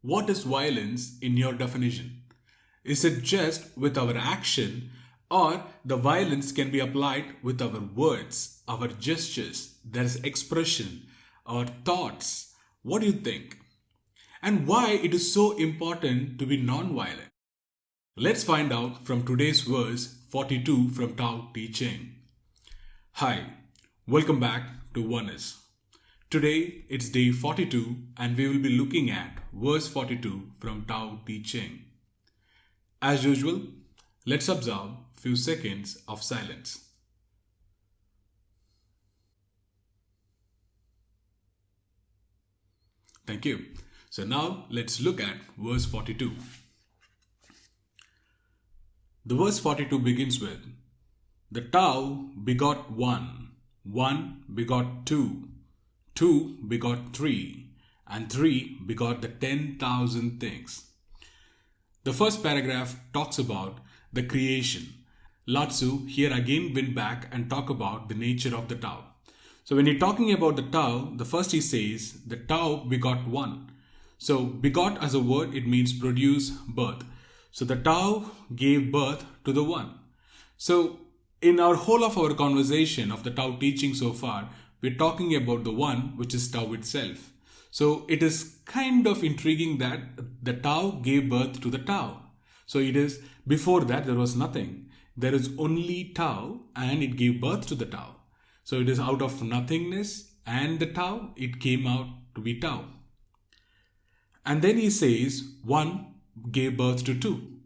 What is violence in your definition? Is it just with our action, or the violence can be applied with our words, our gestures, there's expression, our thoughts? What do you think? And why it is so important to be non-violent? Let's find out from today's verse 42 from Tao Te Ching. Hi, welcome back to Oneness. Today it's day 42 and we will be looking at verse 42 from Tao Te Ching. As usual, let's observe few seconds of silence. Thank you. So now let's look at verse 42. The verse 42 begins with, the Tao begot one, one begot two, two begot three, and three begot the 10,000 things. The first paragraph talks about the creation. Lao Tzu here again went back and talk about the nature of the Tao. So when you're talking about the Tao, the first he says, the Tao begot one. So begot as a word, it means produce, birth. So the Tao gave birth to the one. So in our whole of our conversation of the Tao teaching so far, we're talking about the one, which is Tao itself. So it is kind of intriguing that the Tao gave birth to the Tao. So it is, before that there was nothing. There is only Tao and it gave birth to the Tao. So it is out of nothingness and the Tao, it came out to be Tao. And then he says, one gave birth to two.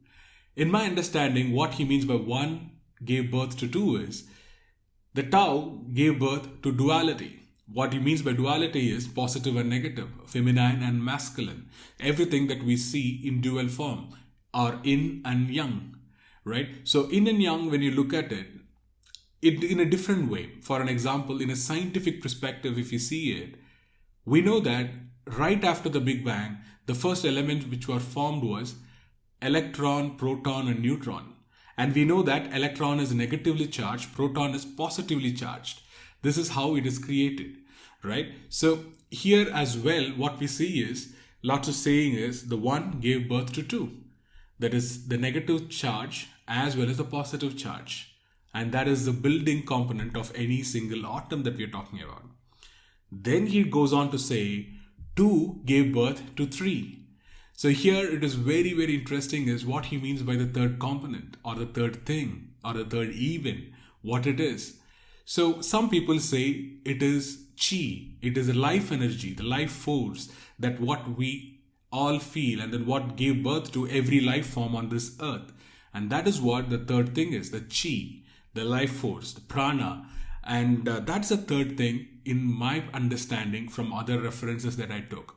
In my understanding, what he means by one gave birth to two is, the Tao gave birth to duality. What he means by duality is positive and negative, feminine and masculine. Everything that we see in dual form, or yin and yang, right? So yin and yang, when you look at it in a different way. For an example, in a scientific perspective, if you see it, we know that right after the Big Bang, the first elements which were formed was electron, proton and neutron. And we know that electron is negatively charged, proton is positively charged. This is how it is created, right? So here as well, what we see is, lots of saying is, the one gave birth to two. That is the negative charge as well as the positive charge. And that is the building component of any single atom that we are talking about. Then he goes on to say, two gave birth to three. So here it is very, very interesting is what he means by the third component or the third thing or the third event, what it is. So some people say it is chi, it is a life energy, the life force, that what we all feel and then what gave birth to every life form on this earth. And that is what the third thing is, the chi, the life force, the prana. And that's the third thing in my understanding from other references that I took.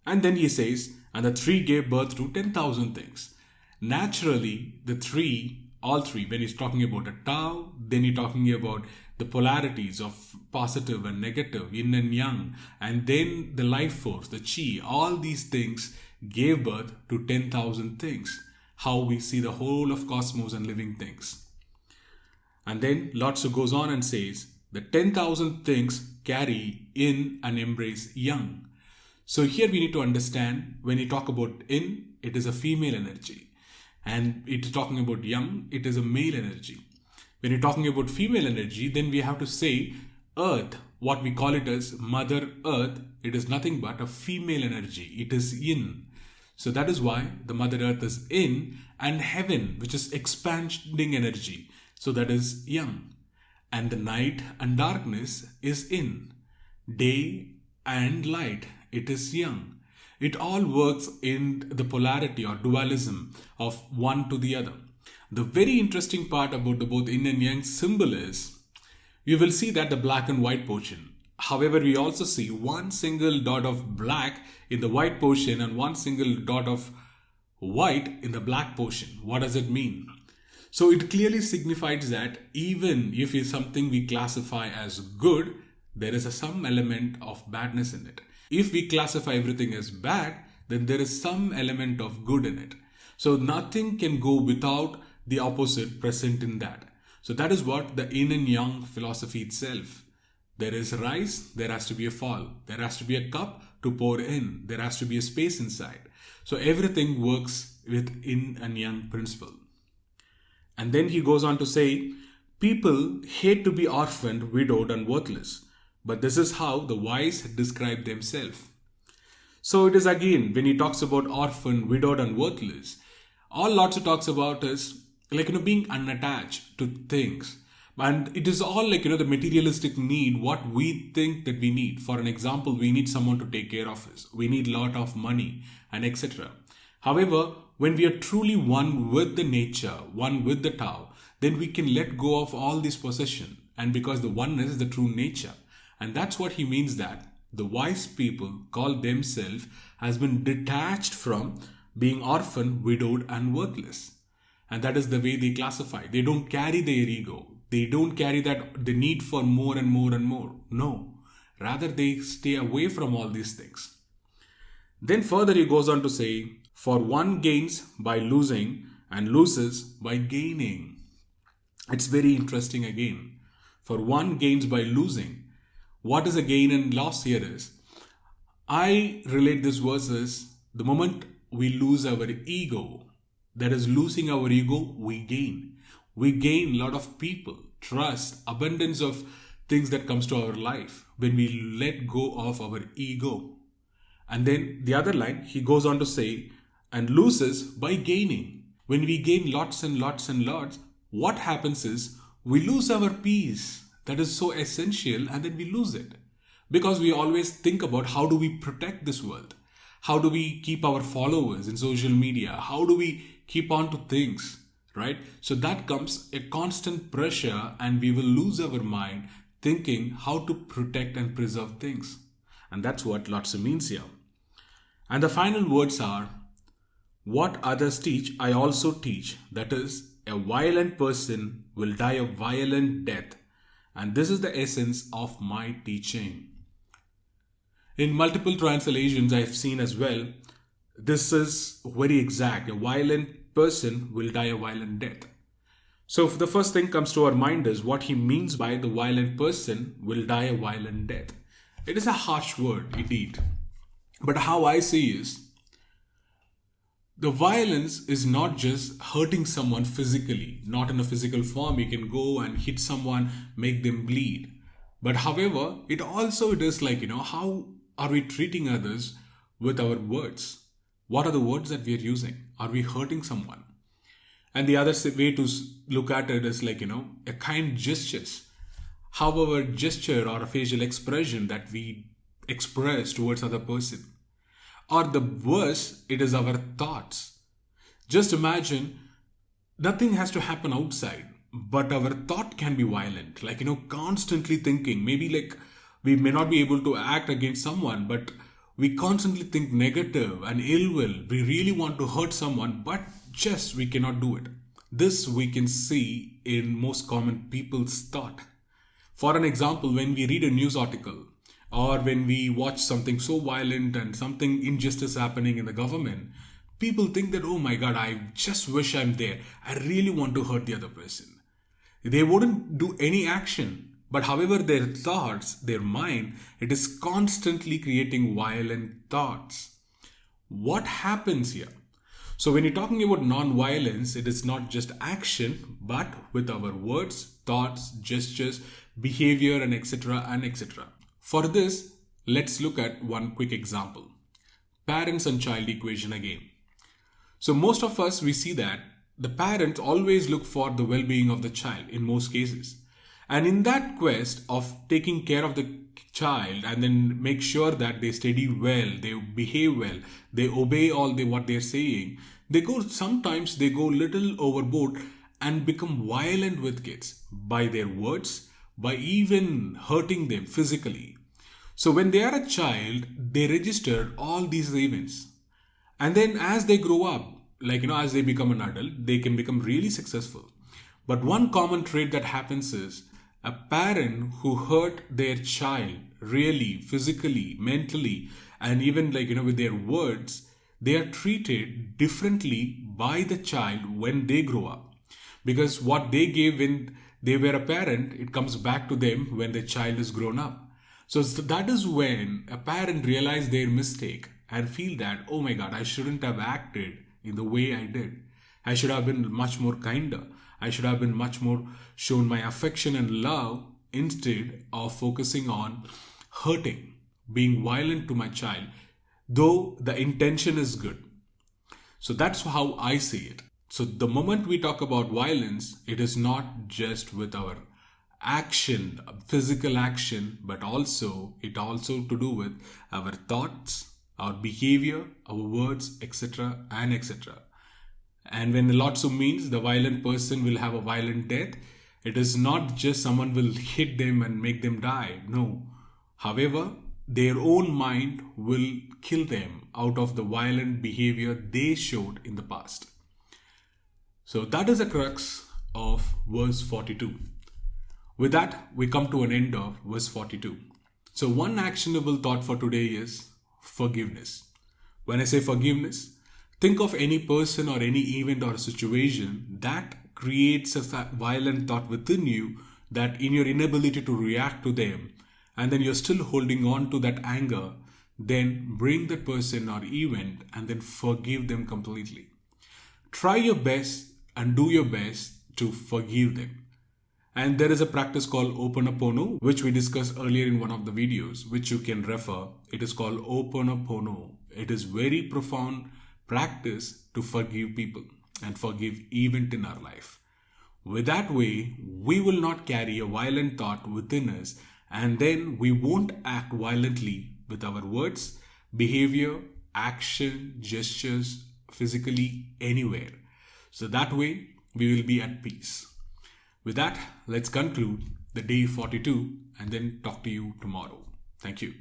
And then he says, and the three gave birth to 10,000 things. Naturally, the three, all three, when he's talking about a Tao, then he's talking about the polarities of positive and negative, yin and yang, and then the life force, the chi, all these things gave birth to 10,000 things. How we see the whole of cosmos and living things. And then Lao Tzu goes on and says, the 10,000 things carry yin and embrace yang. So here we need to understand, when you talk about yin, it is a female energy. And it is talking about yang, it is a male energy. When you're talking about female energy, then we have to say earth, what we call it as Mother Earth, it is nothing but a female energy. It is yin. So that is why the Mother Earth is yin, and heaven, which is expanding energy. So that is yang. And the night and darkness is yin. Day and light, it is yang. It all works in the polarity or dualism of one to the other. The very interesting part about the both yin and yang symbol is, you will see that the black and white portion. However, we also see one single dot of black in the white portion and one single dot of white in the black portion. What does it mean? So it clearly signifies that even if it's something we classify as good, there is some element of badness in it. If we classify everything as bad, then there is some element of good in it. So nothing can go without the opposite present in that. So that is what the yin and yang philosophy itself, There is rise, there has to be a fall. There has to be a cup to pour in. There has to be a space inside. So everything works with yin and yang principle. And then he goes on to say, people hate to be orphaned, widowed, and worthless. But this is how the wise describe themselves. So it is again, when he talks about orphan, widowed, and worthless, all Lotso talks about is being unattached to things. And it is all the materialistic need, what we think that we need. For an example, we need someone to take care of us. We need lot of money and etc. However, when we are truly one with the nature, one with the Tao, then we can let go of all this possession. And because the oneness is the true nature. And that's what he means, that the wise people call themselves has been detached from being orphan, widowed, and worthless. And that is the way they classify. They don't carry their ego. They don't carry the need for more and more and more. No. Rather, they stay away from all these things. Then further he goes on to say, for one gains by losing and loses by gaining. It's very interesting again. For one gains by losing. What is a gain and loss here is, I relate this verse as the moment we lose our ego, that is losing our ego, we gain. We gain a lot of people, trust, abundance of things that comes to our life when we let go of our ego. And then the other line, he goes on to say, and loses by gaining. When we gain lots and lots and lots, what happens is we lose our peace. That is so essential, and then we lose it. Because we always think about how do we protect this world? How do we keep our followers in social media? How do we keep on to things? Right? So that comes a constant pressure, and we will lose our mind thinking how to protect and preserve things. And that's what Lotso means here. And the final words are, what others teach, I also teach. That is, a violent person will die a violent death. And this is the essence of my teaching. In multiple translations I have seen as well, this is very exact. A violent person will die a violent death. So the first thing comes to our mind is what he means by the violent person will die a violent death. It is a harsh word indeed. But how I see is, the violence is not just hurting someone physically, not in a physical form. You can go and hit someone, make them bleed. But however, it is how are we treating others with our words? What are the words that we are using? Are we hurting someone? And the other way to look at it is a kind gestures. How our gesture or a facial expression that we express towards other person. Or the worse, it is our thoughts. Just imagine, nothing has to happen outside, but our thought can be violent. Constantly thinking. Maybe we may not be able to act against someone, but we constantly think negative and ill will. We really want to hurt someone, but just we cannot do it. This we can see in most common people's thought. For an example, when we read a news article, or when we watch something so violent and something injustice happening in the government, people think that, oh my God, I just wish I'm there. I really want to hurt the other person. They wouldn't do any action. But however, their thoughts, their mind, it is constantly creating violent thoughts. What happens here? So when you're talking about non-violence, it is not just action, but with our words, thoughts, gestures, behavior, and etc. and etc. For this, let's look at one quick example. Parents and child equation again. So most of us, we see that the parents always look for the well-being of the child in most cases. And in that quest of taking care of the child and then make sure that they study well, they behave well, they obey what they're saying, sometimes they go little overboard and become violent with kids by their words, by even hurting them physically. So when they are a child, they register all these events. And then as they grow up, as they become an adult, they can become really successful. But one common trait that happens is a parent who hurt their child really physically, mentally, and even with their words, they are treated differently by the child when they grow up. Because what they gave when they were a parent, it comes back to them when their child is grown up. So that is when a parent realizes their mistake and feel that, oh my God, I shouldn't have acted in the way I did. I should have been much more kinder. I should have been much more shown my affection and love instead of focusing on hurting, being violent to my child, though the intention is good. So that's how I see it. So the moment we talk about violence, it is not just with our action, physical action, but it also to do with our thoughts, our behavior, our words, etc. and etc. And when lots of means the violent person will have a violent death, it is not just someone will hit them and make them die. No. However, their own mind will kill them out of the violent behavior they showed in the past. So that is the crux of verse 42. With that, we come to an end of verse 42. So one actionable thought for today is forgiveness. When I say forgiveness, think of any person or any event or situation that creates a violent thought within you, that in your inability to react to them, and then you're still holding on to that anger, then bring that person or event and then forgive them completely. Try your best and do your best to forgive them. And there is a practice called Ho'oponopono, which we discussed earlier in one of the videos, which you can refer. It is called Ho'oponopono. It is very profound practice to forgive people and forgive event in our life. With that way, we will not carry a violent thought within us, and then we won't act violently with our words, behavior, action, gestures, physically, anywhere. So that way, we will be at peace. With that, let's conclude the day 42 and then talk to you tomorrow. Thank you.